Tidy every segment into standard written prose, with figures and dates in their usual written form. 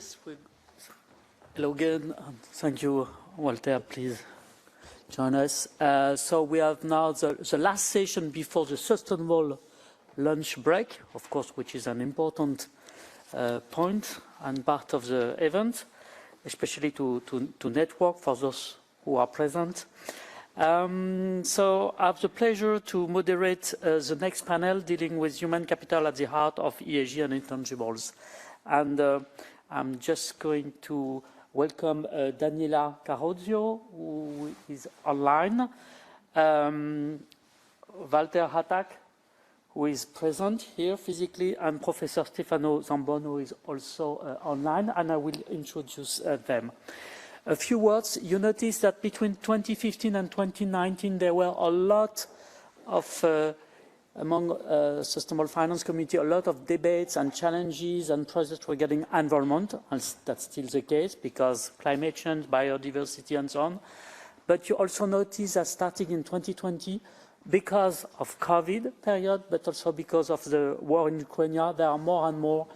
Yes, hello again. Thank you, Walter. Please join us. So we have now the last session before the sustainable lunch break, of course, which is an important point and part of the event, especially to network for those who are present. So I have the pleasure to moderate the next panel dealing with human capital at the heart of ESG and Intangibles. And I'm just going to welcome Daniela Carosio, who is online, Walter Hatak, who is present here physically, and Professor Stefano Zambon, who is also online, and I will introduce them. A few words. You notice that between 2015 and 2019, there were a lot of, among Sustainable Finance Committee, a lot of debates and challenges and projects regarding environment, and that's still the case because climate change, biodiversity, and so on. But you also notice that starting in 2020, because of COVID period, but also because of the war in Ukraine, there are more and more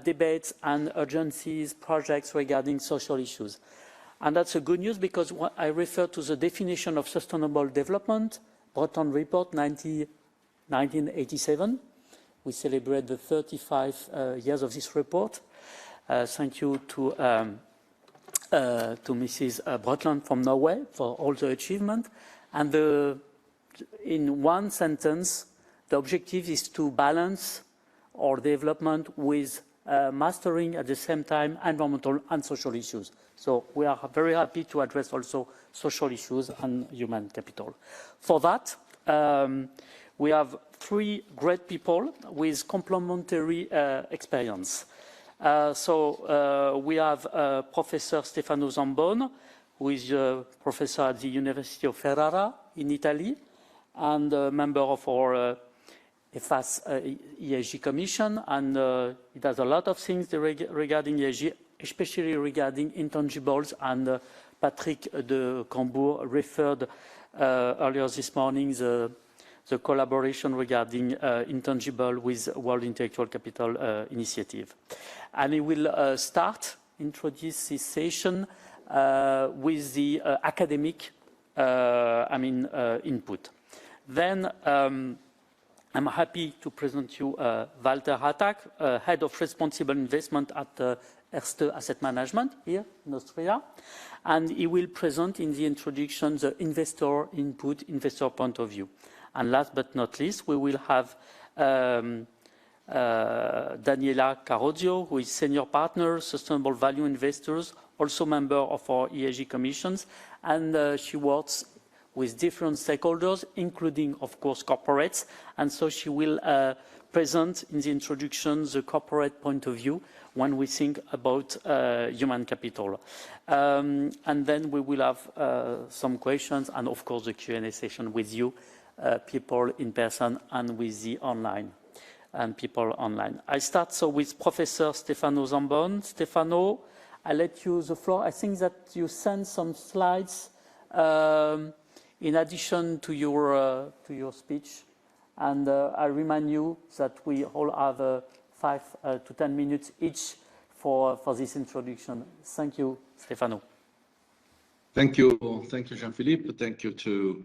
debates and urgencies, projects regarding social issues. And that's a good news because I refer to the definition of sustainable development, Breton Report 1987. We celebrate the 35 years of this report. Thank you to Mrs. Brotland from Norway for all the achievement. And in one sentence, the objective is to balance our development with mastering at the same time environmental and social issues. So we are very happy to address also social issues and human capital. For that, we have three great people with complementary experience. We have Professor Stefano Zambon, who is a professor at the University of Ferrara in Italy, and a member of our EFFAS ESG Commission, and he does a lot of things regarding ESG, especially regarding intangibles, and Patrick de Cambourg referred earlier this morning the collaboration regarding intangible with World Intellectual Capital Initiative. And he will introduce this session with the academic input. Then I'm happy to present you Walter Hatak, Head of Responsible Investment at Erste Asset Management here in Austria. And he will present in the introduction the investor input, investor point of view. And last but not least, we will have Daniela Carosio, who is Senior Partner, Sustainable Value Investors, also member of our ESG commissions. And she works with different stakeholders, including, of course, corporates. And so she will present in the introduction the corporate point of view when we think about human capital. And then we will have some questions and, of course, the Q&A session with you, people in person and with the online and people online. I start with Professor Stefano Zambon. Stefano, I let you the floor. I think that you sent some slides in addition to your speech, and I remind you that we all have 5 to 10 minutes each for this introduction. Thank you, Stefano. Thank you, Jean-Philippe. Thank you to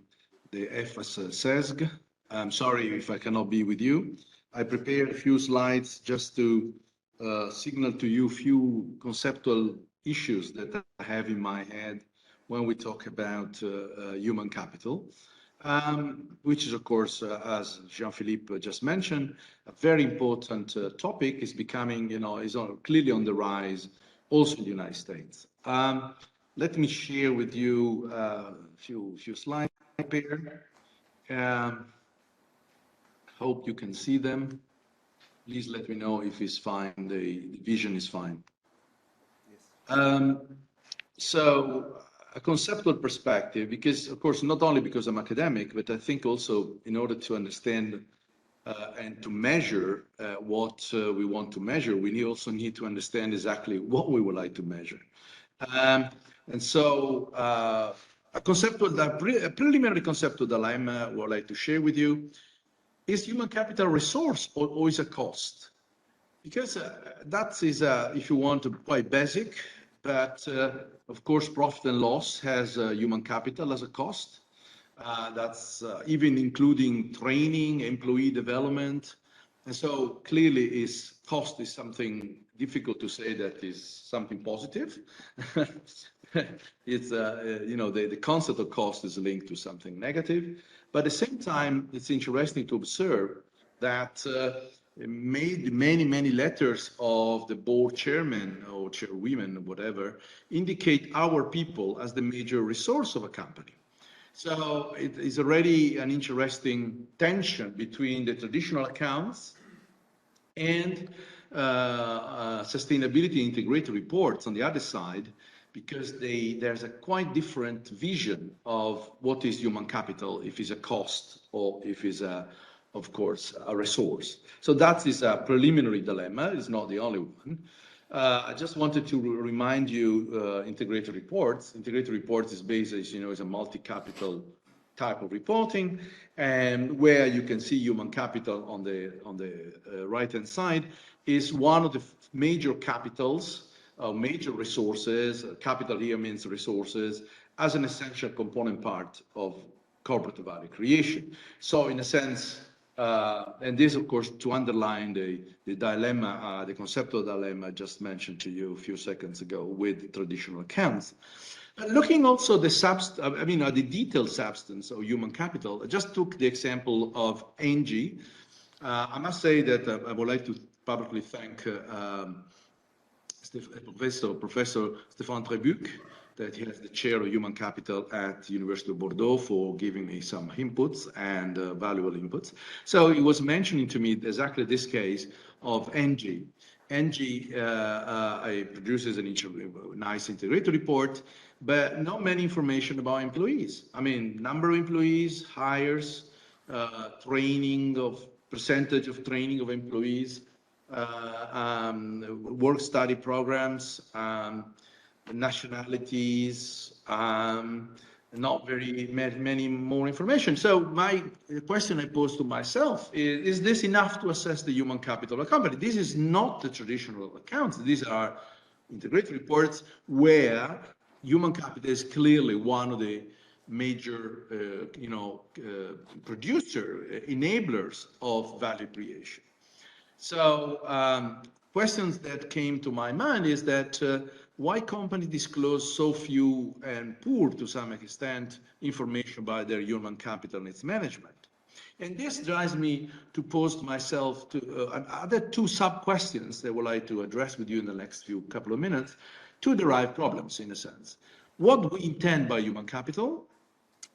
the EFFAS CESG. I'm sorry if I cannot be with you. I prepared a few slides just to signal to you a few conceptual issues that I have in my head when we talk about human capital, which is, of course, as Jean-Philippe just mentioned, a very important topic. Is becoming, is clearly on the rise also in the United States. Let me share with you a few slides here. Hope you can see them. Please let me know if it's fine, the vision is fine. Yes. So a conceptual perspective, because of course, not only because I'm academic, but I think also in order to understand and to measure what we want to measure, we also need to understand exactly what we would like to measure. And so a preliminary conceptual dilemma I would like to share with you. Is human capital a resource or is a cost? Because that is, if you want, quite basic, but of course, profit and loss has human capital as a cost. That's even including training, employee development. And so clearly cost is something difficult to say that is something positive. It's, the concept of cost is linked to something negative. But at the same time, it's interesting to observe that many letters of the board chairman or chairwomen, whatever, indicate our people as the major resource of a company. So it is already an interesting tension between the traditional accounts and sustainability integrated reports on the other side, because there's a quite different vision of what is human capital, if it's a cost or if it's of course, a resource. So that is a preliminary dilemma. It's not the only one. I just wanted to remind you, integrated reports. Integrated reports is basically, is a multi-capital type of reporting, and where you can see human capital on the right-hand side is one of the major capitals, major resources. Capital here means resources, as an essential component part of corporate value creation. So in a sense, and this, of course, to underline the dilemma, the conceptual dilemma I just mentioned to you a few seconds ago with traditional accounts. Looking also the the detailed substance of human capital, I just took the example of ENGIE. I must say that I would like to publicly thank Professor Stefano Zambon, that he has the chair of human capital at the University of Bordeaux, for giving me some inputs and valuable inputs. So he was mentioning to me exactly this case of ENGIE. ENGIE produces a nice integrated report, but not many information about employees. I mean, number of employees, hires, percentage of training of employees, work study programs, nationalities, not very many more information. So the question I pose to myself is this enough to assess the human capital of a company? This is not the traditional accounts. These are integrated reports where human capital is clearly one of the major, enablers of value creation. So questions that came to my mind is that why companies disclose so few and poor, to some extent, information about their human capital and its management? And this drives me to pose myself to other two sub-questions that I would like to address with you in the next couple of minutes, two derived problems, in a sense. What do we intend by human capital?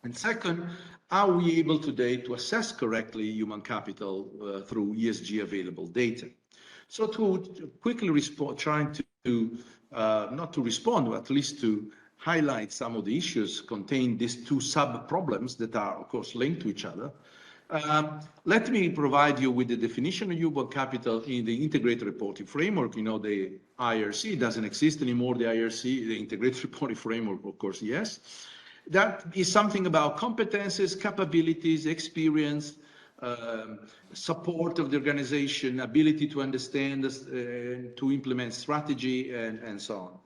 And second, are we able today to assess correctly human capital through ESG available data? So to quickly respond, trying to, not to respond, but at least to highlight some of the issues contained these two sub-problems that are, of course, linked to each other. Let me provide you with the definition of human capital in the integrated reporting framework. The IRC doesn't exist anymore, the IRC, the integrated reporting framework, of course, yes. That is something about competences, capabilities, experience, support of the organization, ability to understand, to implement strategy, and so on.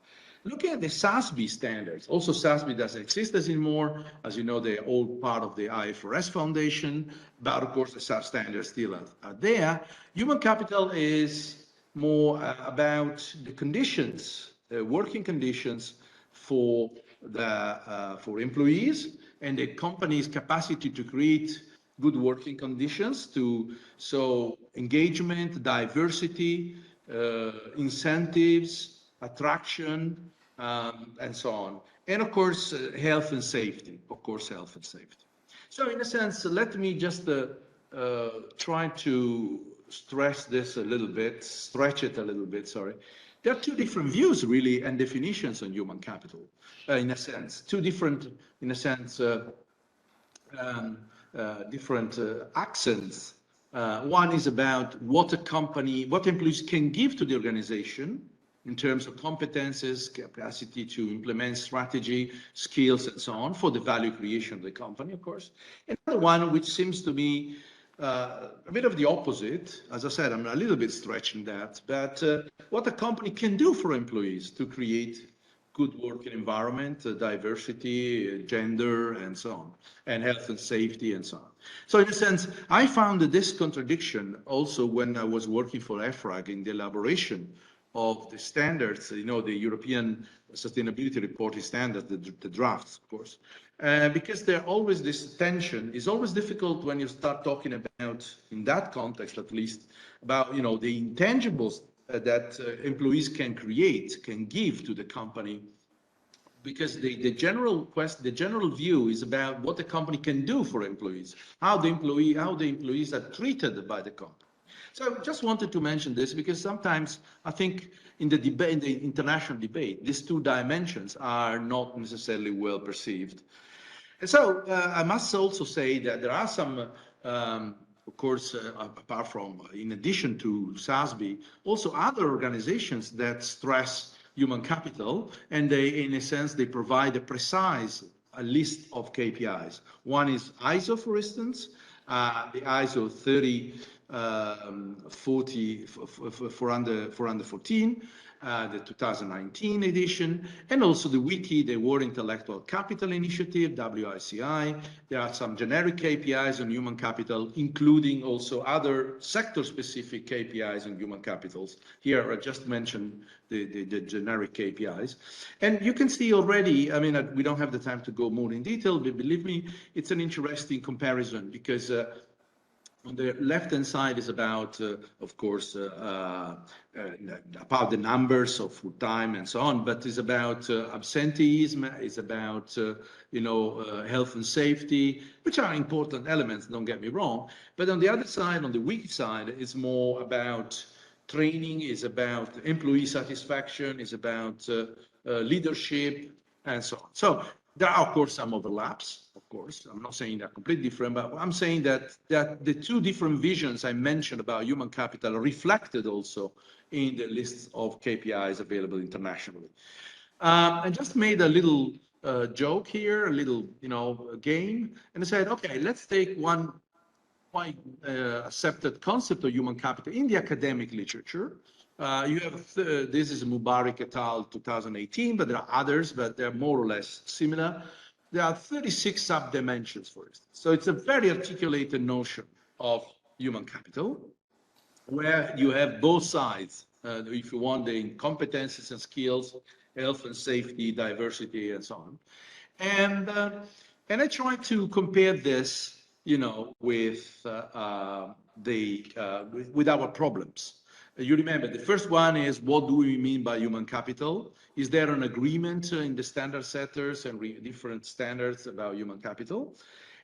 Looking at the SASB standards, also SASB doesn't exist anymore. As you know, they're all part of the IFRS Foundation, but of course the standards still are there. Human capital is more about the conditions, working conditions for employees and the company's capacity to create good working conditions, so engagement, diversity, incentives, attraction, and so on. And of course, health and safety, So in a sense, let me just try to stress this a little bit, stretch it a little bit, sorry. There are two different views, really, and definitions on human capital, in a sense. Two different, in a sense, different accents. One is about what employees can give to the organization in terms of competences, capacity to implement strategy, skills, and so on, for the value creation of the company, of course. Another one, which seems to me a bit of the opposite. As I said, I'm a little bit stretching that, but what a company can do for employees to create good working environment, diversity, gender, and so on, and health and safety, and so on. So in a sense, I found this contradiction also when I was working for EFRAG in the elaboration of the standards, you know, the European Sustainability Reporting Standards, the drafts, of course, because there always this tension. Is always difficult when you start talking about, in that context at least, about, you know, the intangibles that employees can create, can give to the company, because the general view is about what the company can do for employees, how the employees are treated by the company. So I just wanted to mention this because sometimes I think in the debate, in the international debate, these two dimensions are not necessarily well perceived. And so I must also say that there are some, of course, apart from, in addition to SASB, also other organizations that stress human capital, and they, in a sense, they provide a list of KPIs. One is ISO, for instance, the ISO 414, the 2019 edition, and also the WICI, the World Intellectual Capital Initiative, WICI. There are some generic KPIs on human capital, including also other sector-specific KPIs on human capitals. Here, I just mentioned the generic KPIs. And you can see already, I mean, we don't have the time to go more in detail, but believe me, it's an interesting comparison because on the left-hand side is about, of course, about the numbers of full time and so on, but it's about absenteeism, it's about, you know, health and safety, which are important elements, don't get me wrong. But on the other side, on the weak side, it's more about training, is about employee satisfaction, is about leadership, and so on. So there are, of course, some overlaps, of course. I'm not saying they're completely different, but I'm saying that the two different visions I mentioned about human capital are reflected also in the lists of KPIs available internationally. I just made a little joke here, a little, you know, game, and I said, okay, let's take one quite accepted concept of human capital in the academic literature. You have, this is Mubarak et al. 2018, but there are others, but they're more or less similar. There are 36 sub-dimensions, for instance. So it's a very articulated notion of human capital, where you have both sides, if you want, the competencies and skills, health and safety, diversity, and so on. And I try to compare this, you know, with with our problems. You remember, the first one is, what do we mean by human capital? Is there an agreement in the standard setters and different standards about human capital?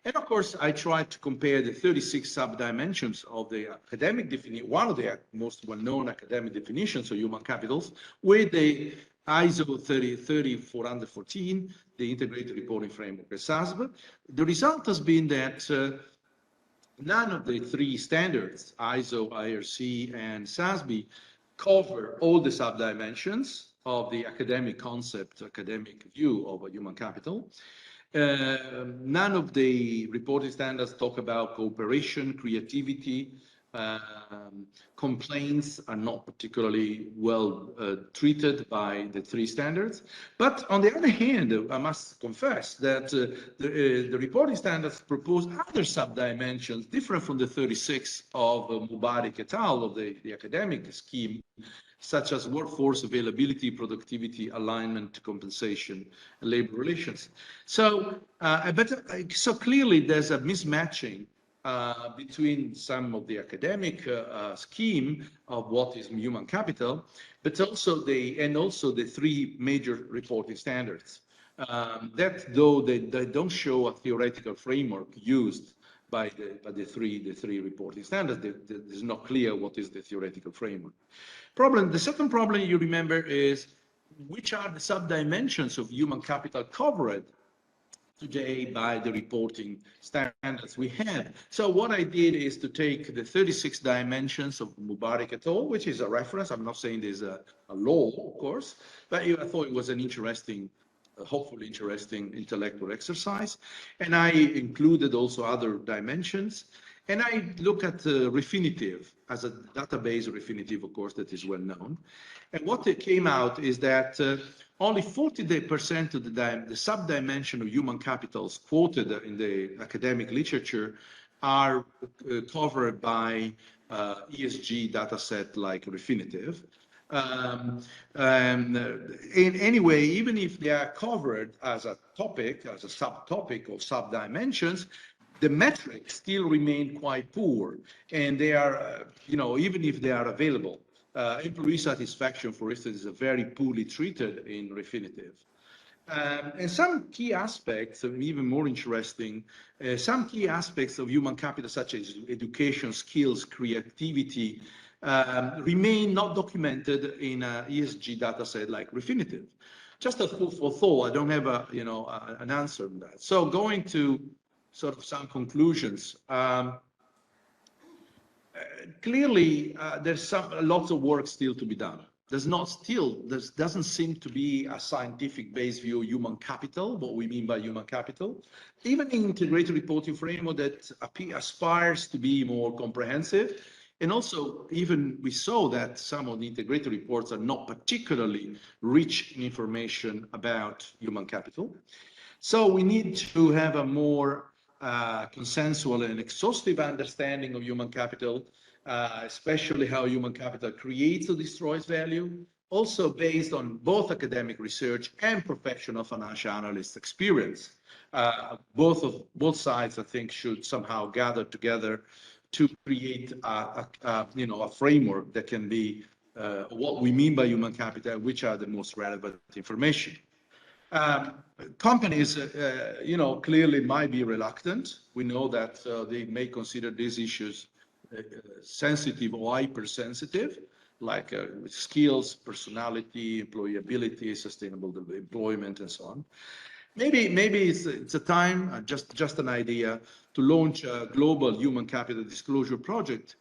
And of course, I tried to compare the 36 sub-dimensions of the academic definition, one of the most well-known academic definitions of human capitals, with the ISO 30414, the Integrated Reporting Framework, SASB. The result has been that none of the three standards, ISO, IRC, and SASB, cover all the sub-dimensions of the academic concept, academic view of a human capital. None of the reporting standards talk about cooperation, creativity. Complaints are not particularly well treated by the three standards. But on the other hand, I must confess that the reporting standards propose other sub-dimensions different from the 36 of Mubarak et al. Of the academic scheme, such as workforce availability, productivity, alignment, compensation, and labor relations. So, so clearly there's a mismatching between some of the academic scheme of what is human capital, but also the three major reporting standards. That though they don't show a theoretical framework used by the three reporting standards, it's not clear what is the theoretical framework. The second problem you remember is, which are the sub-dimensions of human capital covered today by the reporting standards we have. So what I did is to take the 36 dimensions of Mubarak et al., which is a reference. I'm not saying there's a law, of course, but I thought it was an interesting, hopefully interesting intellectual exercise. And I included also other dimensions. And I look at Refinitiv as a database, Refinitiv, of course, that is well known. And what came out is that only 40% of the sub-dimension of human capitals quoted in the academic literature are covered by ESG dataset like Refinitiv. Anyway, even if they are covered as a topic, as a subtopic or sub-dimensions, the metrics still remain quite poor, and they are, even if they are available, employee satisfaction, for instance, is very poorly treated in Refinitiv. And some key aspects, even more interesting, some key aspects of human capital, such as education, skills, creativity, remain not documented in an ESG dataset like Refinitiv. Just a food for thought. I don't have an answer on that. So going to sort of some conclusions. Clearly, there's lots of work still to be done. There doesn't seem to be a scientific-based view of human capital, what we mean by human capital. Even in integrated reporting framework that aspires to be more comprehensive. And also, even we saw that some of the integrated reports are not particularly rich in information about human capital. So we need to have a more consensual and exhaustive understanding of human capital, especially how human capital creates or destroys value, also based on both academic research and professional financial analyst experience. Both sides, I think, should somehow gather together to create a framework that can be what we mean by human capital, which are the most relevant information. Companies, clearly might be reluctant. We know that they may consider these issues sensitive or hypersensitive, like skills, personality, employability, sustainable employment, and so on. Maybe it's a time, just an idea, to launch a global human capital disclosure project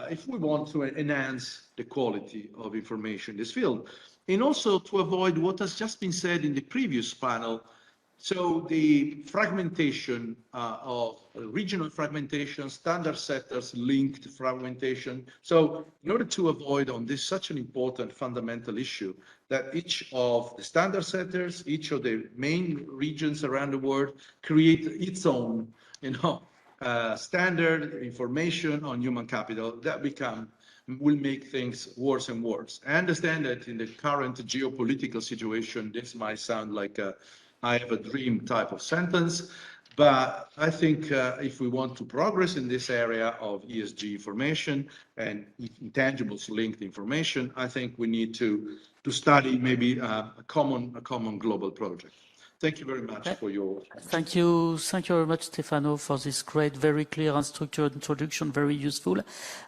if we want to enhance the quality of information in this field. And also to avoid what has just been said in the previous panel. So the fragmentation of regional fragmentation, standard setters linked fragmentation. So in order to avoid on this such an important fundamental issue, that each of the standard setters, each of the main regions around the world create its own, standard information on human capital that will make things worse and worse. I understand that in the current geopolitical situation, this might sound like I have a dream type of sentence, but I think if we want to progress in this area of ESG information and intangibles linked information, I think we need to study maybe a common global project. Thank you very much for your attention. Thank you very much, Stefano, for this great, very clear and structured introduction, very useful.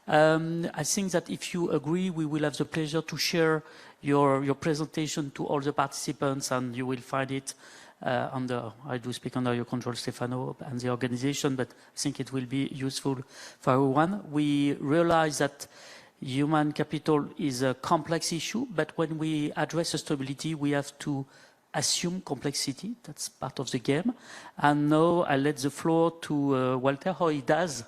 I think that if you agree, we will have the pleasure to share your presentation to all the participants, and you will find it I do speak under your control, Stefano, and the organization, but I think it will be useful for everyone. We realize that human capital is a complex issue, but when we address sustainability, we have to assume complexity. That's part of the game. And now I let the floor to Walter, how he does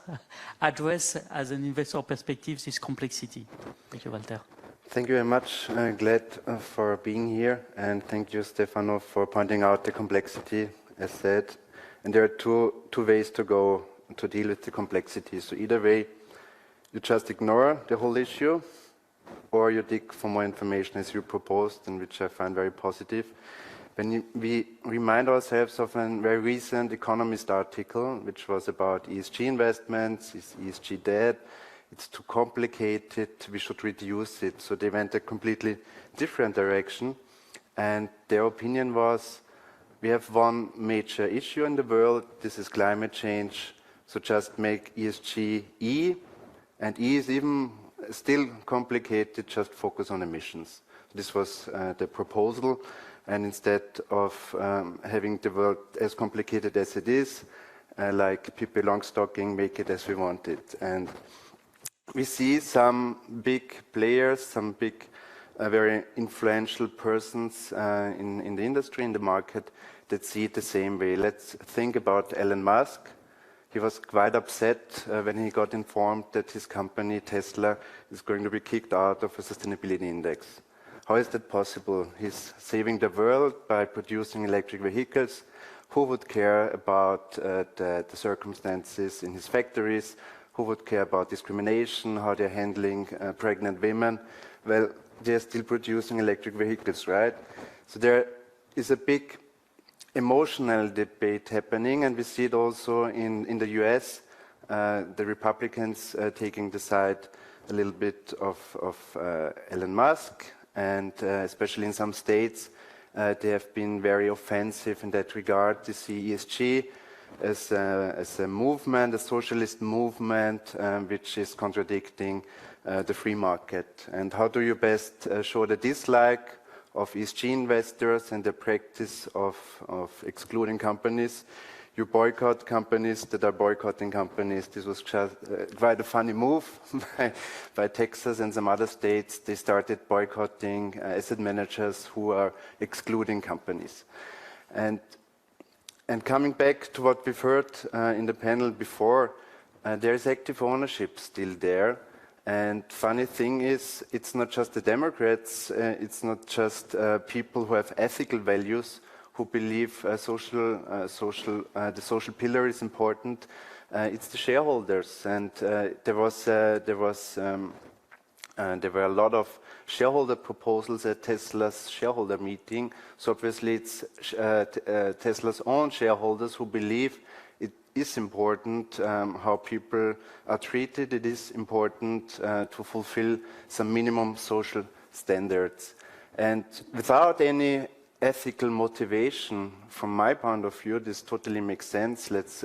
address, as an investor perspective, this complexity. Thank you, Walter. Thank you very much. Glad for being here. And thank you, Stefano, for pointing out the complexity, as said. And there are two ways to go to deal with the complexity. So either way, you just ignore the whole issue, or you dig for more information as you proposed, and which I find very positive. When we remind ourselves of a very recent Economist article, which was about ESG investments, is ESG dead, it's too complicated, we should reduce it. So they went a completely different direction. And their opinion was, we have one major issue in the world, this is climate change. So just make ESG E, and E is even still complicated, just focus on emissions. This was the proposal. And instead of having the world as complicated as it is, like Pippi Longstocking, make it as we want it. And we see some big players, some big, very influential persons in the industry, in the market, that see it the same way. Let's think about Elon Musk. He he was quite upset when he got informed that his company, Tesla, is going to be kicked out of a sustainability index. How is that possible? He's saving the world by producing electric vehicles. Who would care about the circumstances in his factories? Who would care about discrimination, how they're handling pregnant women? Well, they're still producing electric vehicles, right? So there is a big emotional debate happening, and we see it also in the US, the Republicans taking the side a little bit of Elon Musk, and especially in some states, they have been very offensive in that regard. They see ESG as a movement, a socialist movement, which is contradicting the free market. And how do you best show the dislike of ESG investors and the practice of excluding companies? You boycott companies that are boycotting companies. This was just quite a funny move by Texas and some other states. They started boycotting asset managers who are excluding companies. And coming back to what we've heard in the panel before, there is active ownership still there. And funny thing is, it's not just the Democrats, it's not just people who have ethical values who believe the social pillar is important. It's the shareholders, and there were a lot of shareholder proposals at Tesla's shareholder meeting. So obviously, it's Tesla's own shareholders who believe it is important how people are treated. It is important to fulfill some minimum social standards, and without any ethical motivation, from my point of view, this totally makes sense. Let's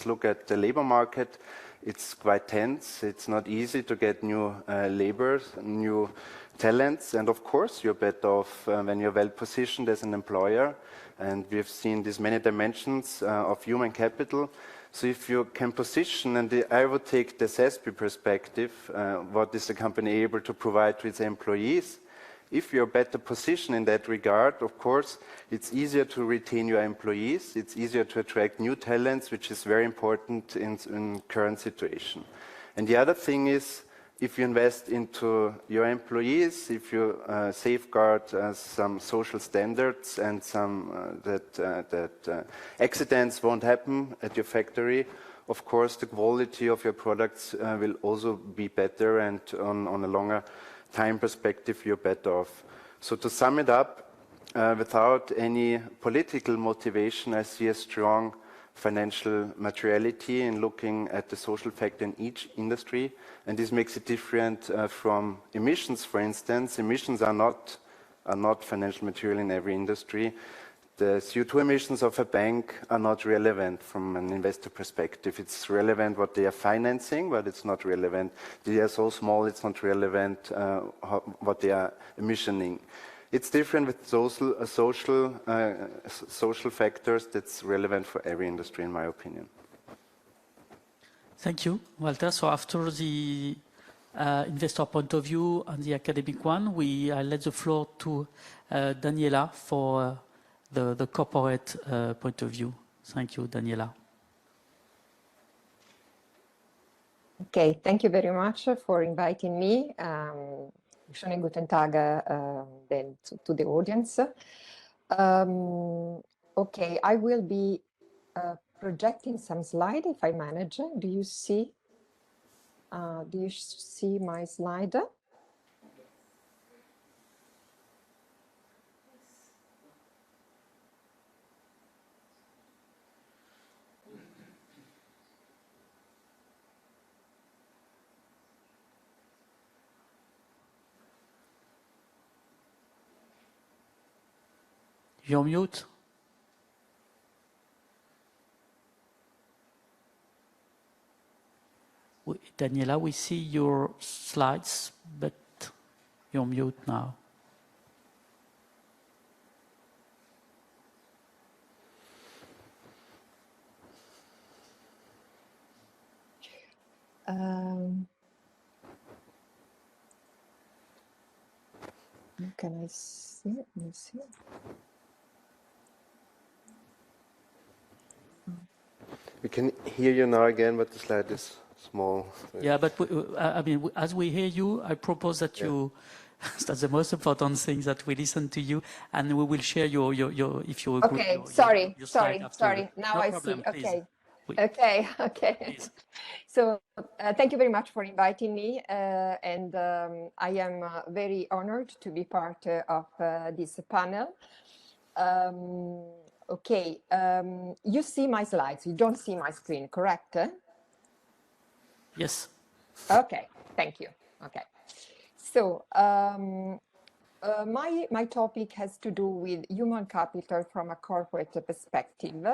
look at the labor market. It's quite tense. It's not easy to get new laborers, new talents, and of course you're better off when you're well positioned as an employer. And we've seen these many dimensions of human capital. So if you can position, and I would take the CESB perspective, what is the company able to provide to its employees? If you're better positioned in that regard, of course, it's easier to retain your employees. It's easier to attract new talents, which is very important in current situation. And the other thing is, if you invest into your employees, if you safeguard some social standards and some that accidents won't happen at your factory, of course, the quality of your products will also be better, and on a longer time perspective, you're better off. So to sum it up, without any political motivation, I see a strong financial materiality in looking at the social factor in each industry, and this makes it different from emissions, for instance. Emissions are not financial material in every industry. The CO2 emissions of a bank are not relevant from an investor perspective. It's relevant what they are financing, but it's not relevant. They are so small, it's not relevant what they are emissioning. It's different with social factors that's relevant for every industry, in my opinion. Thank you, Walter. So after the investor point of view and the academic one, I let the floor to Daniela for the corporate point of view. Thank you, Daniela. Okay, thank you very much for inviting me. Schönen guten Tag to the audience. Okay, I will be projecting some slide if I manage. Do you see my slide? You're mute. Daniela, we see your slides, but you're mute now. Can I see? Let me see. We can hear you now again, but the slide is small. Yeah, but I mean, as we hear you, I propose that you, that's the most important thing, that we listen to you, and we will share your if you agree, Okay, your slide after. sorry. Now No I problem, see. please. Okay. Oui. Okay. Please. So thank you very much for inviting me, and I am very honored to be part of this panel. Okay, you see my slides, you don't see my screen, correct? Yes. Okay, thank you. Okay, so my topic has to do with human capital from a corporate perspective.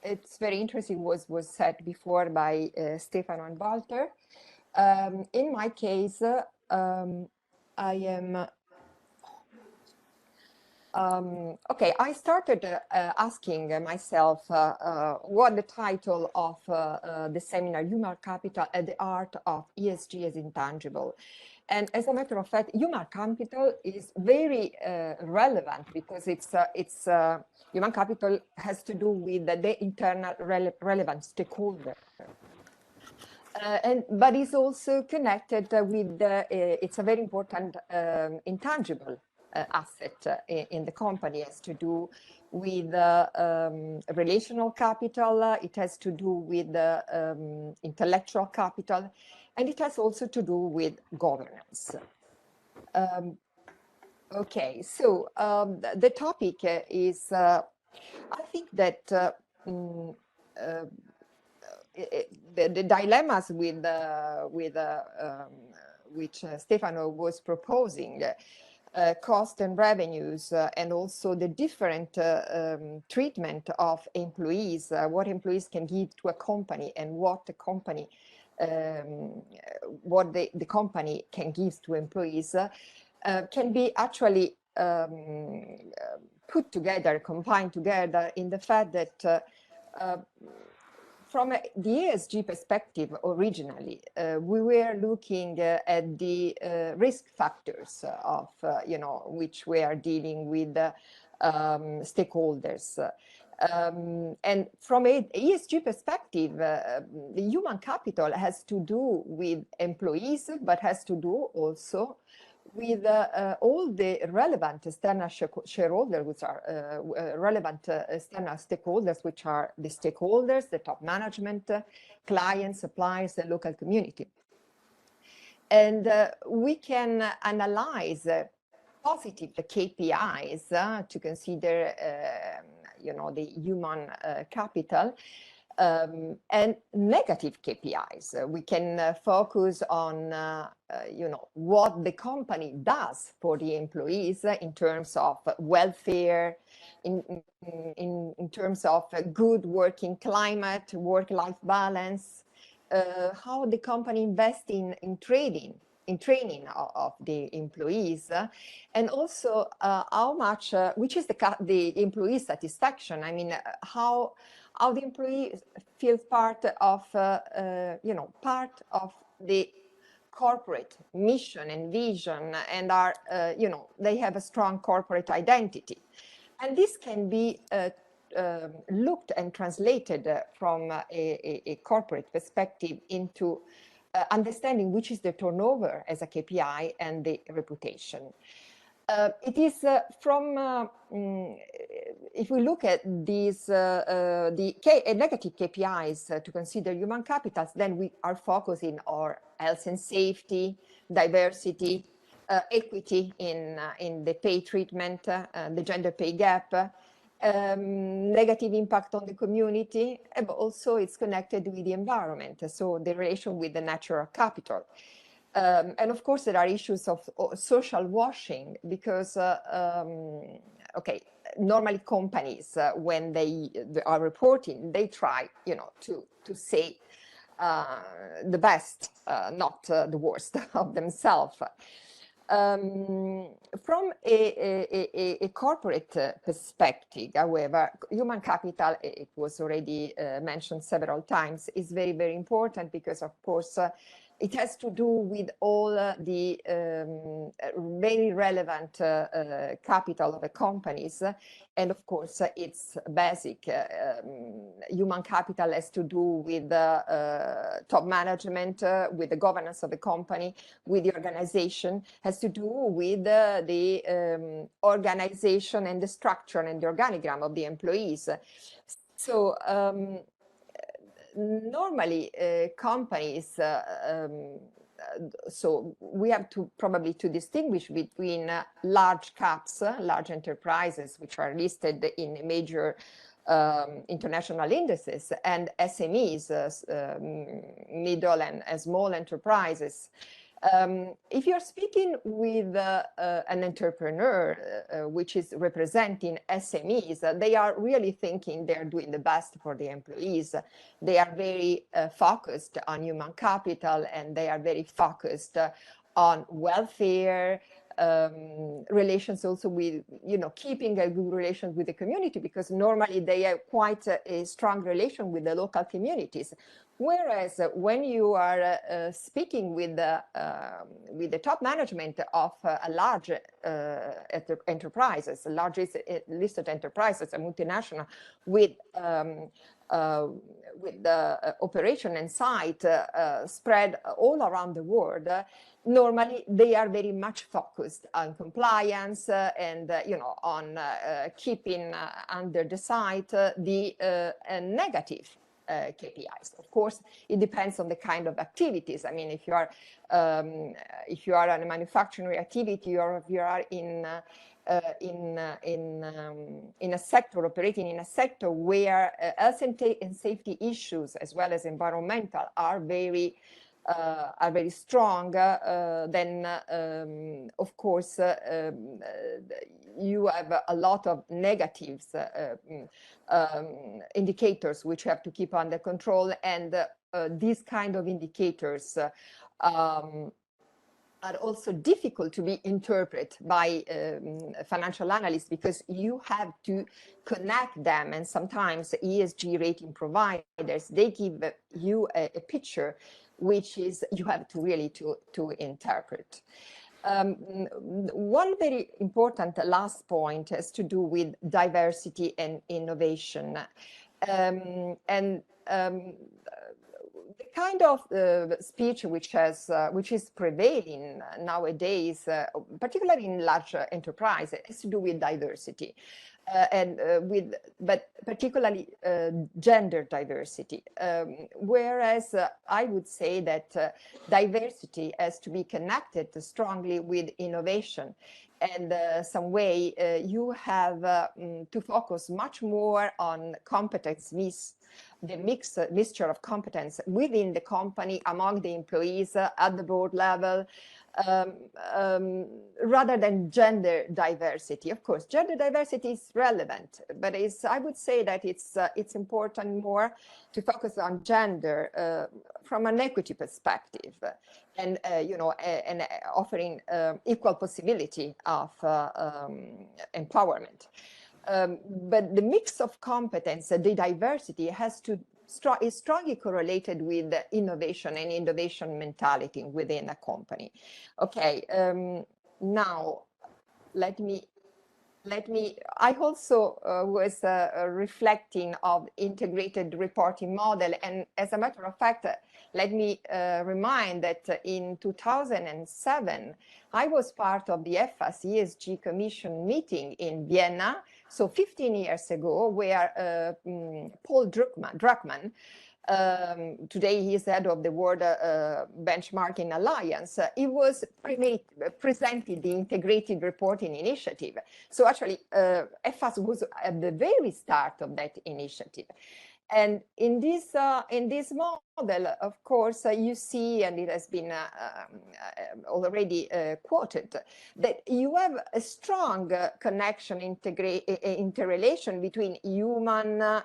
It's very interesting, was said before by Stefano and Walter. In my case, I am okay, I started asking myself what the title of the seminar, Human Capital at the Art of ESG as Intangible. And as a matter of fact, human capital is very relevant because it's human capital has to do with the internal relevant stakeholder. But it's also connected with, it's a very important intangible asset in the company. It has to do with relational capital, it has to do with intellectual capital, and it has also to do with governance. Okay, so the topic is, I think that the dilemmas with which Stefano was proposing, cost and revenues, and also the different treatment of employees, what employees can give to a company and what the company can give to employees, can be actually put together, combined together in the fact that from the ESG perspective, originally, we were looking at the risk factors of, which we are dealing with stakeholders. And from an ESG perspective, the human capital has to do with employees, but has to do also with all the relevant external shareholders, which are relevant external stakeholders, which are the stakeholders, the top management, clients, suppliers, the local community. And we can analyze positive KPIs to consider, the human capital, and negative KPIs. We can focus on, what the company does for the employees in terms of welfare, in terms of a good working climate, work-life balance, how the company invests in training of the employees, and also how much, which is the employee satisfaction. I mean, how the employee feels part of, part of the corporate mission and vision, and are, they have a strong corporate identity. And this can be looked and translated from a corporate perspective into understanding which is the turnover as a KPI and the reputation. It is from, if we look at these, the negative KPIs to consider human capitals, then we are focusing on health and safety, diversity, equity in the pay treatment, the gender pay gap, negative impact on the community, but also it's connected with the environment, so the relation with the natural capital. And of course, there are issues of social washing because, okay, normally companies, when they are reporting, they try, to say the best, not the worst of themselves. From a corporate perspective, however, human capital, it was already mentioned several times, is very, very important because, of course, it has to do with all the very relevant capital of the companies. And of course, it's basic. Human capital has to do with top management, with the governance of the company, with the organization, has to do with the organization and the structure and the organigram of the employees. So normally companies, so we have to probably to distinguish between large caps, large enterprises, which are listed in major international indices, and SMEs, middle and small enterprises. If you're speaking with an entrepreneur, which is representing SMEs, they are really thinking they're doing the best for the employees. They are very focused on human capital, and they are very focused on welfare, relations also with, keeping a good relation with the community, because normally they have quite a strong relation with the local communities. Whereas when you are speaking with the top management of a large enterprises, large listed enterprises, a multinational with the operation and site spread all around the world, normally they are very much focused on compliance and on keeping under the site the negative KPIs. Of course, it depends on the kind of activities. I mean, if you are on a manufacturing activity, or if you are in a sector, operating in a sector where health and safety issues as well as environmental are very strong, then of course you have a lot of negatives indicators which you have to keep under control, and these kind of indicators are also difficult to be interpreted by financial analysts, because you have to connect them, and sometimes ESG rating providers, they give you a picture which is you have to really to interpret. One very important last point has to do with diversity and innovation. The kind of speech which is prevailing nowadays, particularly in large enterprises, has to do with diversity, but particularly gender diversity. Whereas I would say that diversity has to be connected strongly with innovation, and some way you have to focus much more on competence the mixture of competence within the company, among the employees, at the board level, rather than gender diversity. Of course, gender diversity is relevant, but I would say that it's important more to focus on gender from an equity perspective, and and offering equal possibility of empowerment. But the mix of competence, the diversity is strongly correlated with innovation and innovation mentality within a company. Okay, now let me. I also was reflecting of integrated reporting model, and as a matter of fact, let me remind that in 2007, I was part of the EFFAS ESG Commission meeting in Vienna, so 15 years ago, where Paul Druckmann, today he is head of the World Benchmarking Alliance, he was presented the Integrated Reporting Initiative. So actually, EFFAS was at the very start of that initiative. And in this model, of course, you see, and it has been already quoted, that you have a strong connection, interrelation between human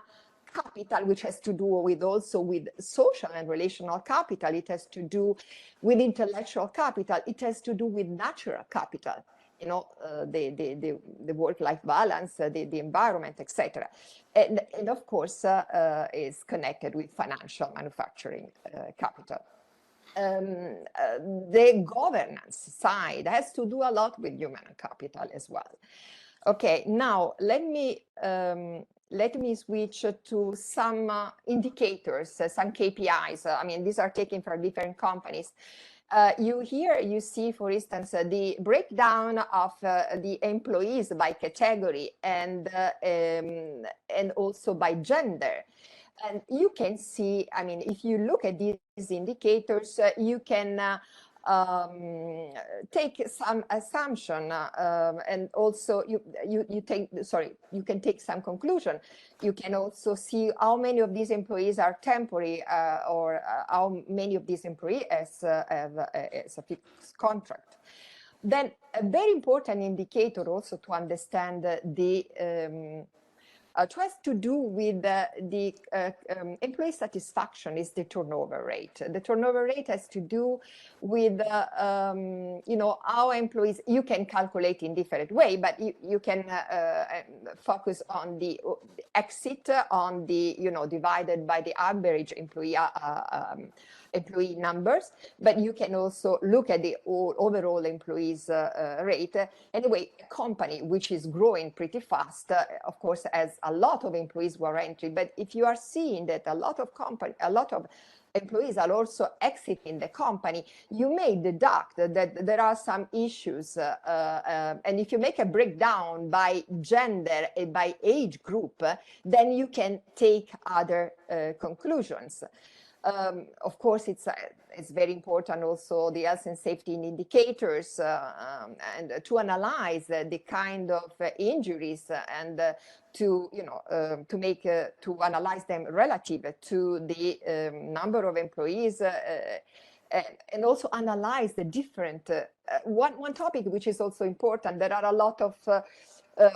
capital, which has to do with also with social and relational capital. It has to do with intellectual capital. It has to do with natural capital. The work-life balance, the environment, etc. And of course, is connected with financial manufacturing capital. the governance side has to do a lot with human capital as well. Okay, now let me switch to some indicators, some KPIs. I mean, these are taken from different companies. You see, for instance, the breakdown of the employees by category and also by gender. And you can see, I mean, if you look at these indicators, you can take some assumption and also you can take some conclusion. You can also see how many of these employees are temporary or how many of these employees have a fixed contract. Then a very important indicator also to understand the has to do with the employee satisfaction is the turnover rate. The turnover rate has to do with, you know, how employees, you can calculate in different way, but you can focus on the exit, on the, you know, divided by the average employee numbers, but you can also look at the overall employees rate. Anyway, a company which is growing pretty fast, of course, has a lot of employees who are entering, but if you are seeing that a lot of employees are also exiting the company, you may deduct that there are some issues. And if you make a breakdown by gender and by age group, then you can take other conclusions. Of course, it's very important also the health and safety indicators and to analyze the kind of injuries and to, you know, to analyze them relative to the number of employees and also analyze the different one topic which is also important. There are a lot of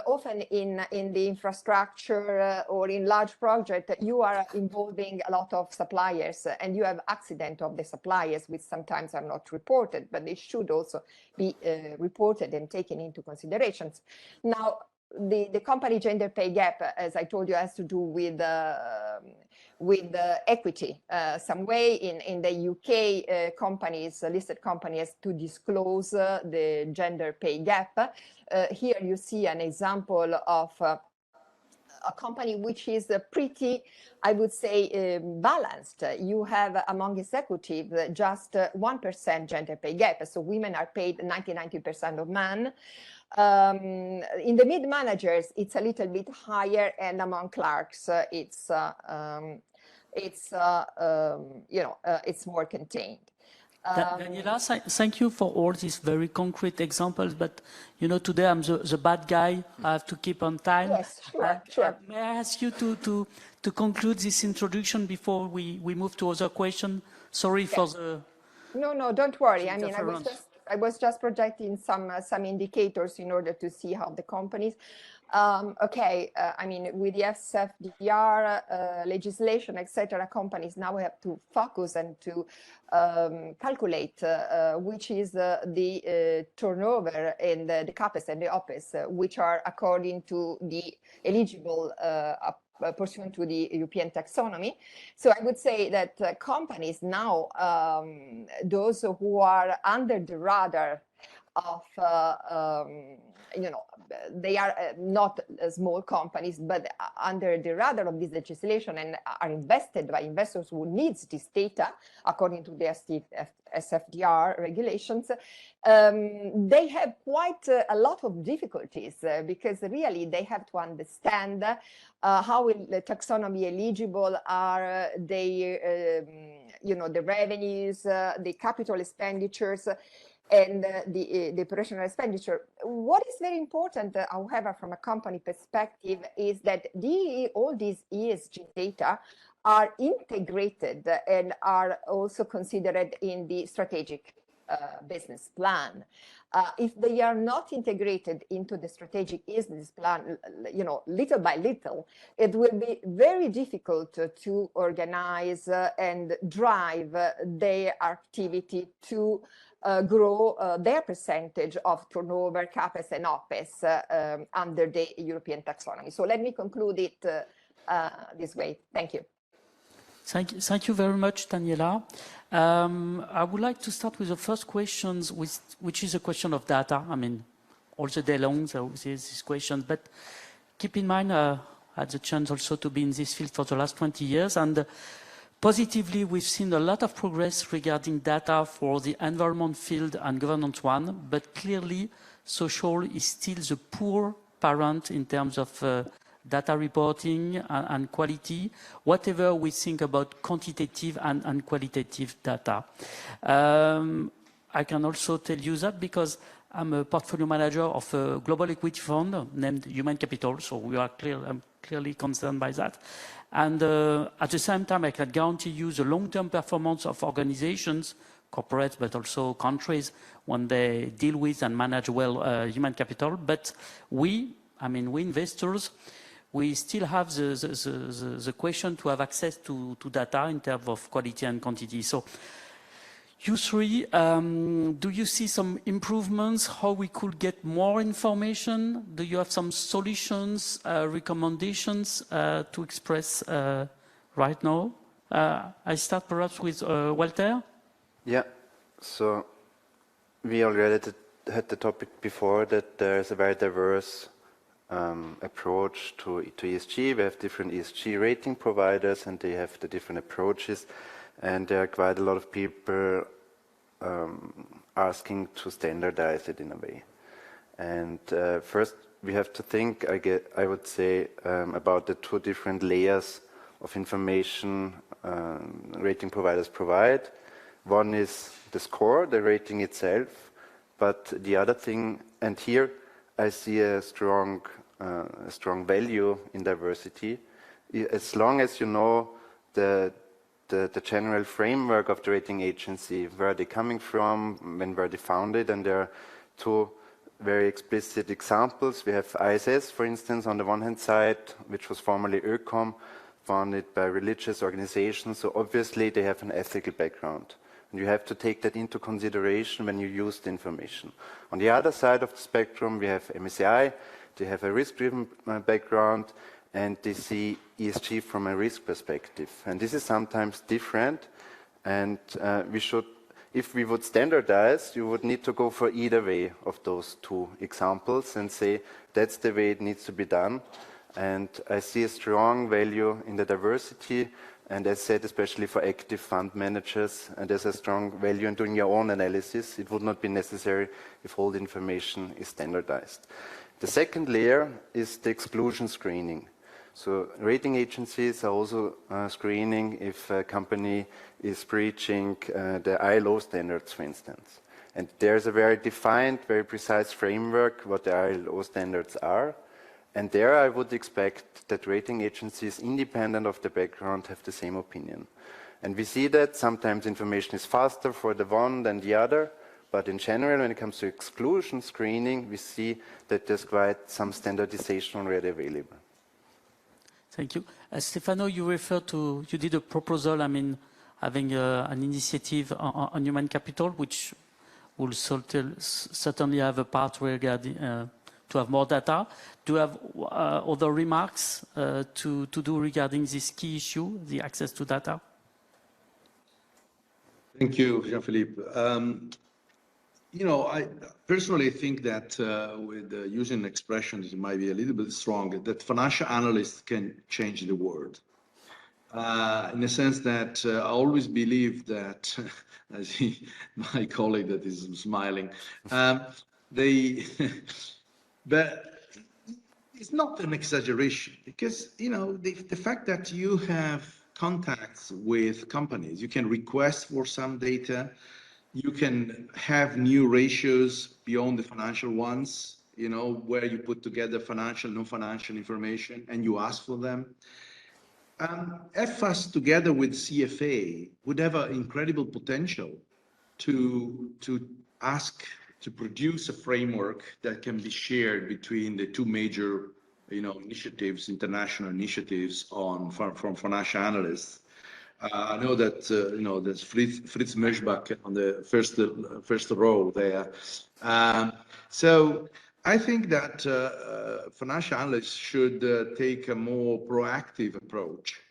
often in the infrastructure or in large project, you are involving a lot of suppliers and you have accident of the suppliers, which sometimes are not reported, but they should also be reported and taken into considerations. Now, the company gender pay gap, as I told you, has to do with equity. Some way in the UK, companies, listed companies, to disclose the gender pay gap. Here you see an example of a company which is pretty, I would say, balanced. You have among executives just 1% gender pay gap. So women are paid 90% of men. In the mid managers, it's a little bit higher, and among clerks, it's more contained. Daniela, thank you for all these very concrete examples, but you know, today I'm the bad guy. I have to keep on time. Yes, sure. May I ask you to conclude this introduction before we move to other questions? Sorry for the... No, don't worry. I mean, I was just projecting some indicators in order to see how the companies. I mean, with the SFDR legislation, etc., companies now have to focus and to calculate which is the turnover and the Kpis and the Ops, which are according to the eligible pursuant to the European taxonomy. So I would say that companies now, those who are under the radar of, you know, they are not small companies, but under the radar of this legislation and are invested by investors who needs this data according to the SFDR regulations, they have quite a lot of difficulties because really they have to understand how the taxonomy eligible are they, you know, the revenues, the capital expenditures, and the operational expenditure. What is very important, however, from a company perspective, is that all these ESG data are integrated and are also considered in the strategic business plan. If they are not integrated into the strategic business plan, you know, little by little, it will be very difficult to organize and drive their activity to grow their percentage of turnover, Kpis and Ops under the European taxonomy. So let me conclude it this way. Thank you. Thank you very much, Daniela. I would like to start with the first questions, which is a question of data. I mean, all the day long, there is this question, but keep in mind, I had the chance also to be in this field for the last 20 years, and positively, we've seen a lot of progress regarding data for the environment field and governance one, but clearly, social is still the poor parent in terms of data reporting and quality, whatever we think about quantitative and qualitative data. I can also tell you that because I'm a portfolio manager of a global equity fund named Human Capital, so I'm clearly concerned by that. And at the same time, I can guarantee you the long-term performance of organizations, corporates, but also countries, when they deal with and manage well human capital. But we investors, we still have the question to have access to data in terms of quality and quantity. So you three, do you see some improvements, how we could get more information? Do you have some solutions, recommendations to express right now? I start perhaps with Walter. Yeah, so we already had the topic before that there's a very diverse approach to ESG. We have different ESG rating providers and they have the different approaches. And there are quite a lot of people asking to standardize it in a way. And first, we have to think, I would say, about the two different layers of information rating providers provide. One is the score, the rating itself, but the other thing, and here I see a strong value in diversity. As long as you know the general framework of the rating agency, where they're coming from, when were they founded, and there are two very explicit examples. We have ISS, for instance, on the one hand side, which was formerly ÖCOM, founded by religious organizations, so obviously they have an ethical background. And you have to take that into consideration when you use the information. On the other side of the spectrum, we have MSCI, they have a risk-driven background, and they see ESG from a risk perspective. And this is sometimes different, and we should, if we would standardize, you would need to go for either way of those two examples and say, that's the way it needs to be done. And I see a strong value in the diversity, and as said, especially for active fund managers, and there's a strong value in doing your own analysis. It would not be necessary if all the information is standardized. The second layer is the exclusion screening. So rating agencies are also screening if a company is breaching the ILO standards, for instance. And there's a very defined, very precise framework what the ILO standards are. And there I would expect that rating agencies, independent of the background, have the same opinion. And we see that sometimes information is faster for the one than the other, but in general, when it comes to exclusion screening, we see that there's quite some standardization already available. Thank you. Stefano, you did a proposal, having an initiative on human capital, which will certainly have a part regarding to have more data. Do you have other remarks to do regarding this key issue, the access to data? Thank you, Jean-Philippe. I personally think that with using expressions, it might be a little bit strong, that financial analysts can change the world. In the sense that I always believe that, I see my colleague that is smiling, but it's not an exaggeration because, the fact that you have contacts with companies, you can request for some data, you can have new ratios beyond the financial ones, where you put together financial, non-financial information, and you ask for them. EFFAS together with CFA would have an incredible potential to produce a framework that can be shared between the two major, initiatives, international initiatives from financial analysts. I know that there's Fritz Möschbach on the first row there. So I think that financial analysts should take a more proactive approach.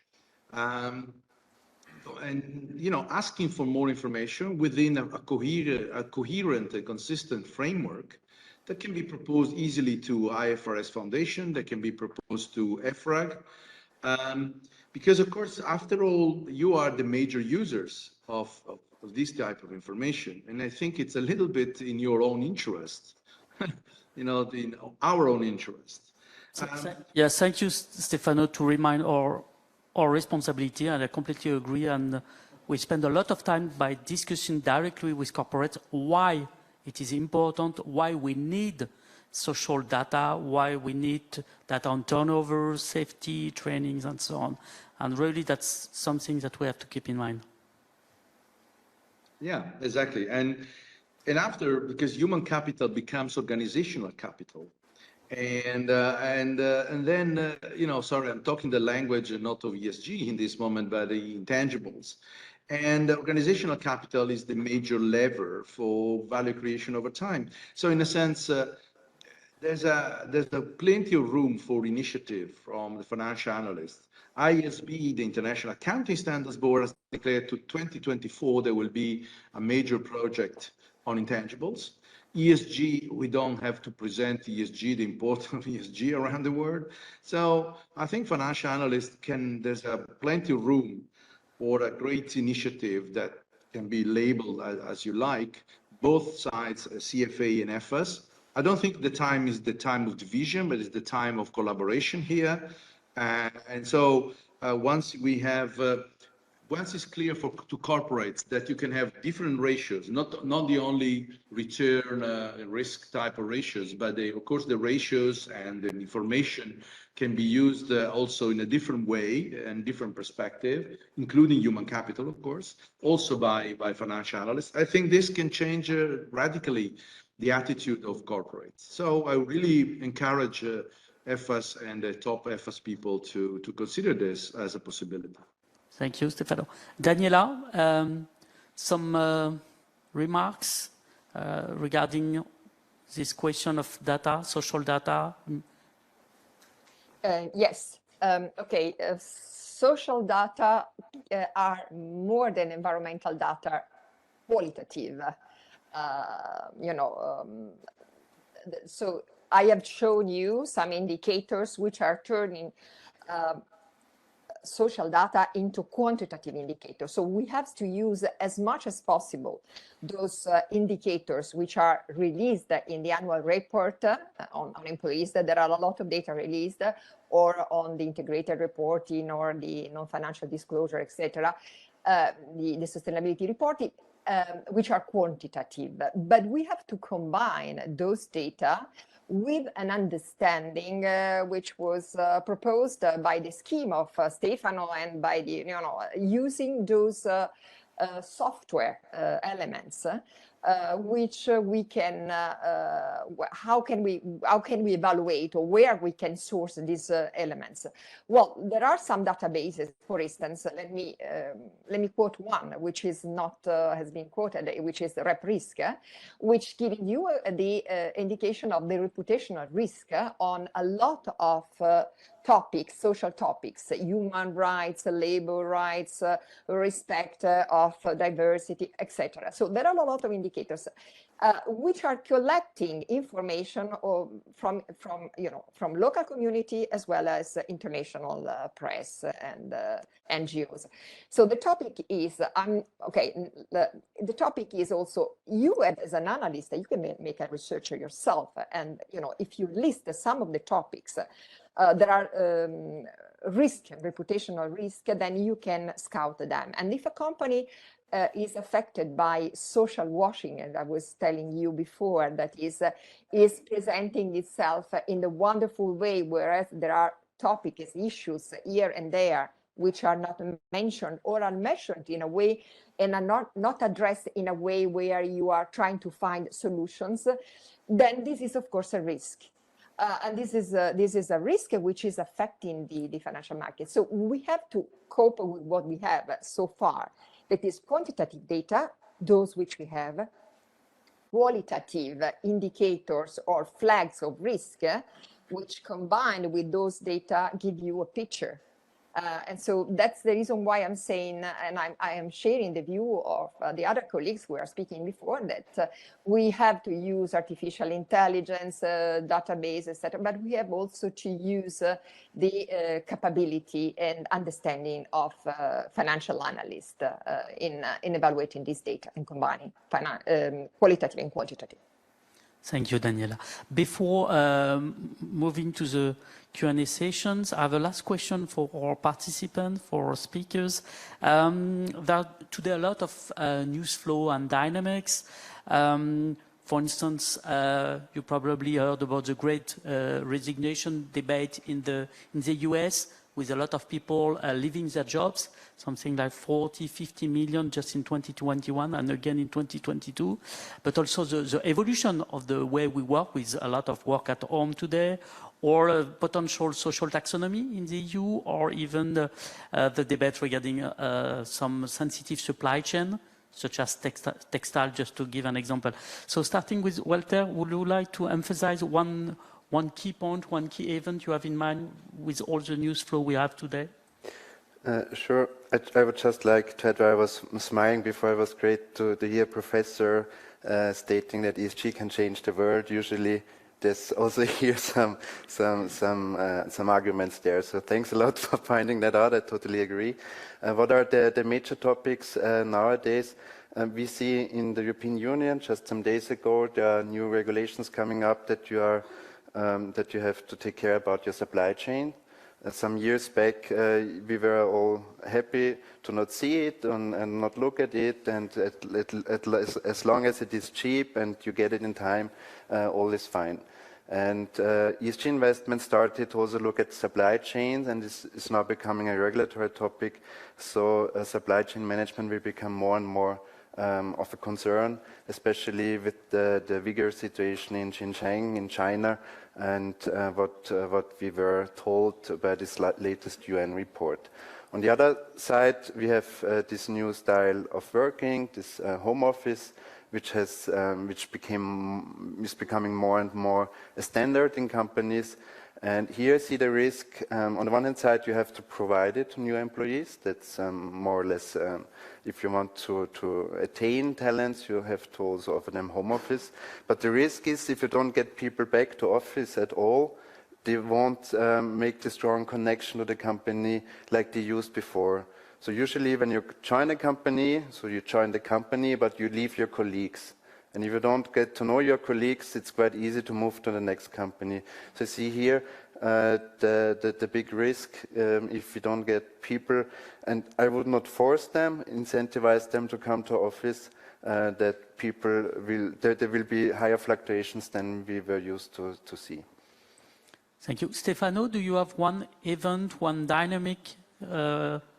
you know, asking for more information within a coherent and consistent framework that can be proposed easily to IFRS Foundation, that can be proposed to EFRAG, because of course, after all, you are the major users of this type of information, and I think it's a little bit in your own interest, you know, in our own interest. Yes, thank you, Stefano, to remind our responsibility, and I completely agree. And we spend a lot of time by discussing directly with corporates why it is important, why we need social data, why we need data on turnover, safety, trainings, and so on. And really, that's something that we have to keep in mind. Yeah, exactly. And after, because human capital becomes organizational capital, and then you know, sorry, I'm talking the language not of ESG in this moment, but the intangibles. And organizational capital is the major lever for value creation over time. So in a sense, there's plenty of room for initiative from the financial analysts. ISB, the International Accounting Standards Board, has declared to 2024 there will be a major project on intangibles. ESG, we don't have to present ESG, the importance of ESG around the world. So I think financial analysts there's plenty of room for a great initiative that can be labeled as you like, both sides, CFA and EFFAS. I don't think the time is the time of division, but it's the time of collaboration here. And so once it's clear to corporates that you can have different ratios, not the only return risk type of ratios, but of course the ratios and the information can be used also in a different way and different perspective, including human capital, of course, also by financial analysts. I think this can change radically the attitude of corporates. So I really encourage EFFAS and the top EFFAS people to consider this as a possibility. Thank you, Stefano. Daniela, some remarks regarding this question of data, social data? Yes. Okay. Social data are more than environmental data, qualitative. You know, so I have shown you some indicators which are turning social data into quantitative indicators. So we have to use as much as possible those indicators which are released in the annual report on employees. That there are a lot of data released, or on the integrated reporting or the non-financial disclosure, etc. The sustainability reporting, which are quantitative. But we have to combine those data with an understanding which was proposed by the scheme of Stefano, and by the, using those software elements, which we can, how can we evaluate, or where we can source these elements? Well, there are some databases. For instance, let me quote one, which is not has been quoted, which is RepRisk, which gives you the indication of the reputational risk on a lot of topics, social topics, human rights, labor rights, respect of diversity, etc. So there are a lot of indicators which are collecting information from local community as well as international press and NGOs. So the topic is the topic is also, you as an analyst, you can make a researcher yourself, and if you list some of the topics, there are reputational risk, then you can scout them. And if a company is affected by social washing, and I was telling you before, that is presenting itself in the wonderful way, whereas there are topics, issues here and there which are not mentioned or are mentioned in a way and are not addressed in a way where you are trying to find solutions, then this is of course a risk. And this is a risk which is affecting the financial market. So we have to cope with what we have so far. That is quantitative data, those which we have, qualitative indicators or flags of risk, which combined with those data give you a picture And so that's the reason why I'm saying, and I am sharing the view of the other colleagues who are speaking before, that we have to use artificial intelligence, database, etc., but we have also to use the capability and understanding of financial analysts in evaluating this data and combining qualitative and quantitative. Thank you, Daniela. Before moving to the Q&A sessions, I have a last question for our participants, for our speakers. There are today a lot of news flow and dynamics. For instance, you probably heard about the great resignation debate in the US, with a lot of people leaving their jobs, something like 40, 50 million just in 2021 and again in 2022. But also the evolution of the way we work, with a lot of work at home today, or potential social taxonomy in the EU, or even the debate regarding some sensitive supply chain, such as textile, just to give an example. So starting with Walter, would you like to emphasize one key point, one key event you have in mind with all the news flow we have today? Sure. I would just like to add, I was smiling before. It was great to hear Professor stating that ESG can change the world. Usually there's also here some arguments there. So thanks a lot for finding that out. I totally agree. What are the major topics nowadays? We see in the European Union, just some days ago, there are new regulations coming up that you have to take care about your supply chain. Some years back, we were all happy to not see it and not look at it, and as long as it is cheap and you get it in time, all is fine. And ESG investment started to also look at supply chains, and this is now becoming a regulatory topic. So supply chain management will become more and more of a concern, especially with the vigorous situation in Xinjiang in China, and what we were told by this latest UN report. On the other side, we have this new style of working, this home office, which is becoming more and more a standard in companies. And here I see the risk. On the one hand side, you have to provide it to new employees. That's more or less, if you want to attain talents, you have to also offer them home office. But the risk is, if you don't get people back to office at all, they won't make the strong connection to the company like they used before. So usually when you join a company, so you join the company, but you leave your colleagues. And if you don't get to know your colleagues, it's quite easy to move to the next company. So see here the big risk if you don't get people, and I would not force them, incentivize them to come to office, that there will be higher fluctuations than we were used to see. Thank you. Stefano, do you have one event, one dynamic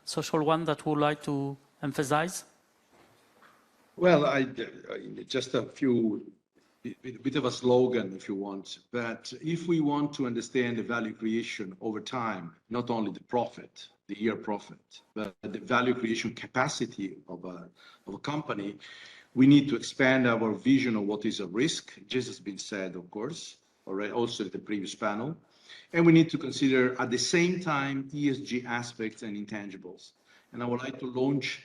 social one that you would like to emphasize? Well, just a bit of a slogan, if you want. But if we want to understand the value creation over time, not only the profit, the year profit, but the value creation capacity of a company, we need to expand our vision of what is a risk. This has been said, of course, already also in the previous panel. And we need to consider at the same time ESG aspects and intangibles. And I would like to launch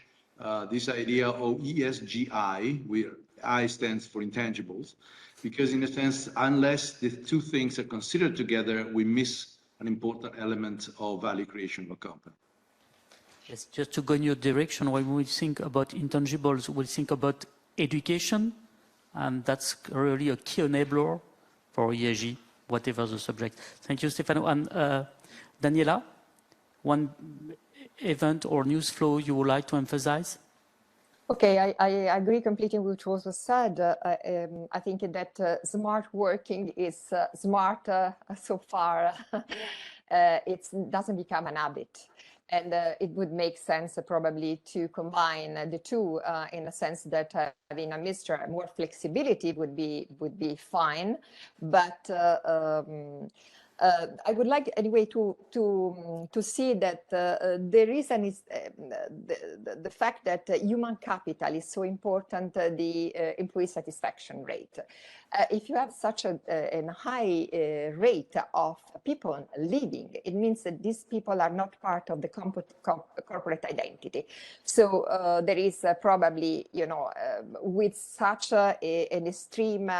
this idea of ESGI, where I stands for intangibles, because in a sense, unless the two things are considered together, we miss an important element of value creation of a company. Yes, just to go in your direction, when we think about intangibles, we think about education, and that's really a key enabler for ESG, whatever the subject. Thank you, Stefano. And Daniela, one event or news flow you would like to emphasize? Okay, I agree completely with what was said. I think that smart working is smart so far. It doesn't become an habit. And it would make sense probably to combine the two in the sense that having a mixture, more flexibility would be fine. But I would like anyway to see that there is the fact that human capital is so important, the employee satisfaction rate. If you have such a high rate of people leaving, it means that these people are not part of the corporate identity. So there is probably, you know, with such an extreme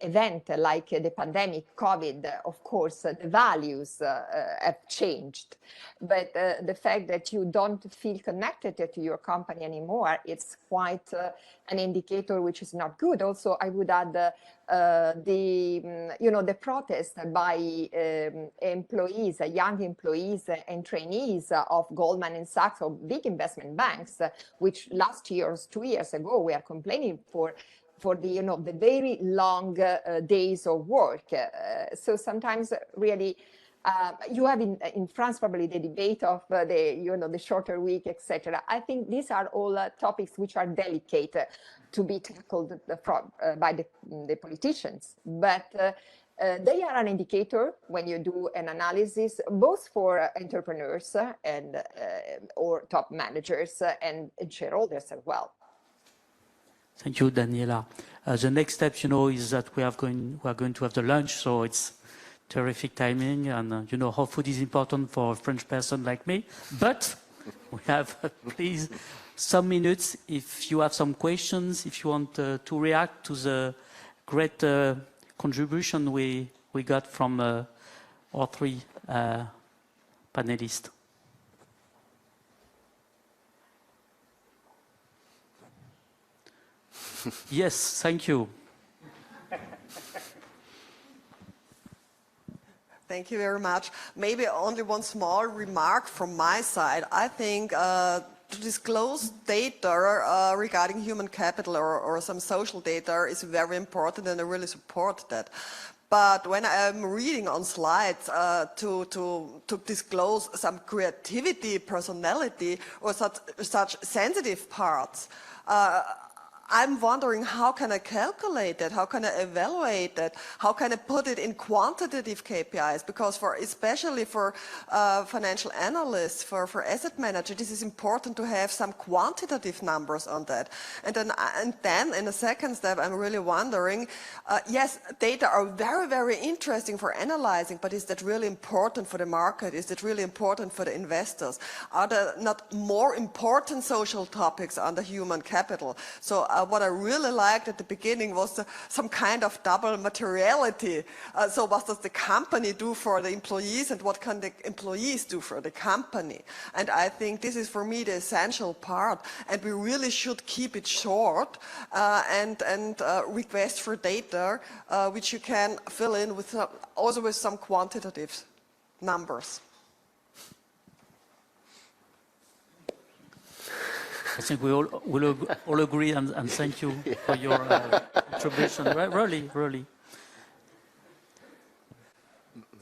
event like the pandemic, COVID, of course, the values have changed. But the fact that you don't feel connected to your company anymore, it's quite an indicator which is not good. Also, I would add the protest by employees, young employees and trainees of Goldman and Sachs, of big investment banks, which last year, 2 years ago, were complaining for the, the very long days of work. So sometimes really, you have in France probably the debate of the shorter week, etc. I think these are all topics which are delicate to be tackled by the politicians. But they are an indicator when you do an analysis, both for entrepreneurs and or top managers and shareholders as well. Thank you, Daniela. The next step, is that we are going to have the lunch, so it's terrific timing, and how food is important for a French person like me. But we have, please, some minutes if you have some questions, if you want to react to the great contribution we got from our three panelists. Yes, thank you. Thank you very much. Maybe only one small remark from my side. I think to disclose data regarding human capital or some social data is very important, and I really support that. But when I'm reading on slides to disclose some creativity, personality, or such sensitive parts, I'm wondering, how can I calculate that? How can I evaluate that? How can I put it in quantitative KPIs? Because especially for financial analysts, for asset managers, this is important to have some quantitative numbers on that. And then in the second step, I'm really wondering, yes, data are very, very interesting for analyzing, but is that really important for the market? Is that really important for the investors? Are there not more important social topics under human capital? So what I really liked at the beginning was some kind of double materiality. So what does the company do for the employees, and what can the employees do for the company? And I think this is for me the essential part, and we really should keep it short and request for data which you can fill in with also with some quantitative numbers. I think we all agree, and thank you for your contribution. Really, really.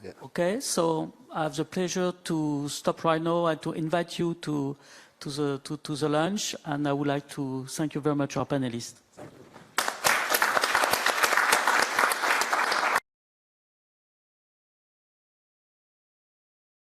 Yeah. Okay, so I have the pleasure to stop right now and to invite you to the lunch, and I would like to thank you very much, our panelists.